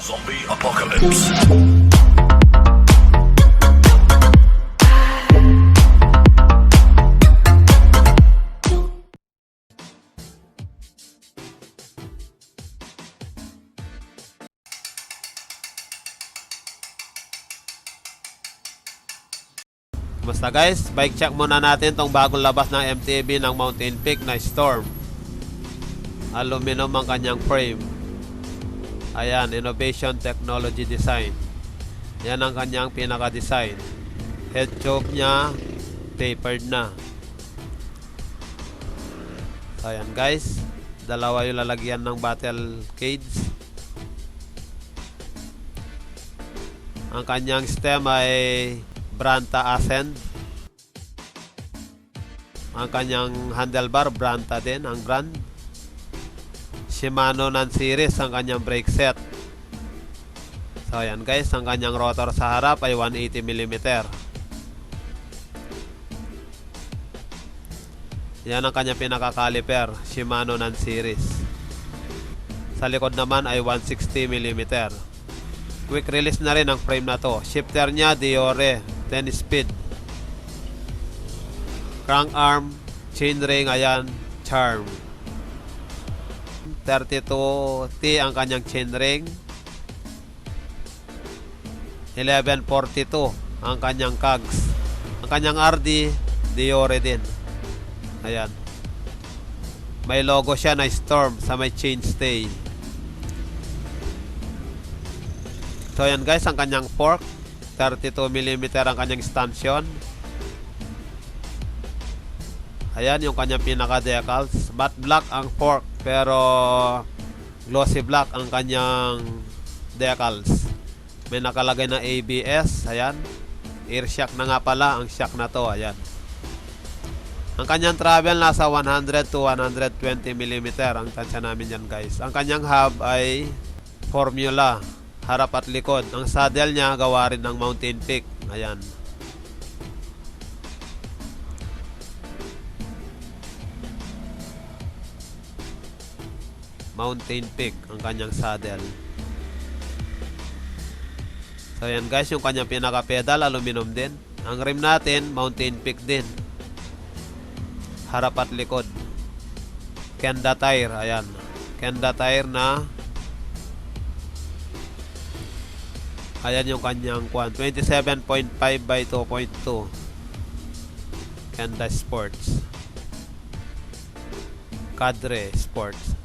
Zombie Apocalypse. Basta guys, bike check muna natin tong bagong labas ng MTB ng Mountain Peak na Storm. Aluminum ang kanyang frame. Ayan, Innovation Technology Design. Yan ang kanyang pinaka-design. Head tube niya, tapered na. Ayan guys, dalawa yung lalagyan ng battle cage. Ang kanyang stem ay Branta Ascend. Ang kanyang handlebar, Branta din, ang brand. Shimano non-series ang kanyang brake set. So ayan guys, ang kanyang rotor sa harap ay 180mm. Yan ang kanyang pinaka-caliper, Shimano non-series. Sa likod naman ay 160mm. Quick release na rin ang frame na to. Shifter niya, Diore 10 speed. Crank arm, chainring, ayan, Charm. 32T ang kanyang chainring. 1142 ang kanyang cogs. Ang kanyang RD, Diore din. Ayan. May logo siya na Storm sa may chainstay. So ayan guys, ang kanyang fork, 32mm ang kanyang stanchion. Ayan yung kanyang pinaka decals. Matte black ang fork, pero glossy black ang kanyang decals. May nakalagay na ABS. Ayan, air shock na nga pala ang shock na to. Ayan. Ang kanyang travel nasa 100 to 120mm ang tansya namin yan guys. Ang kanyang hub ay Formula, harap at likod. Ang saddle niya gawa rin ng Mountain Peak. Ayan. Mountain Peak ang kanyang saddle. So ayan guys, yung kanyang pinaka pedal aluminum din. Ang rim natin Mountain Peak din, harap at likod. Kenda tire. Ayan, Kenda tire na. Ayan yung kanyang 27.5 by 2.2 Kenda Sports, Cadre Sports.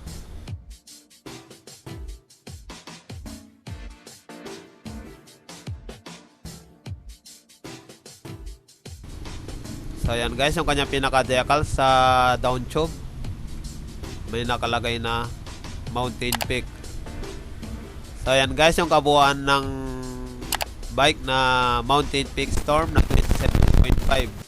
So ayan guys, yung kanyang pinaka-decal sa down tube, may nakalagay na Mountain Peak. So ayan guys, yung kabuuan ng bike na Mountain Peak Storm na 27.5.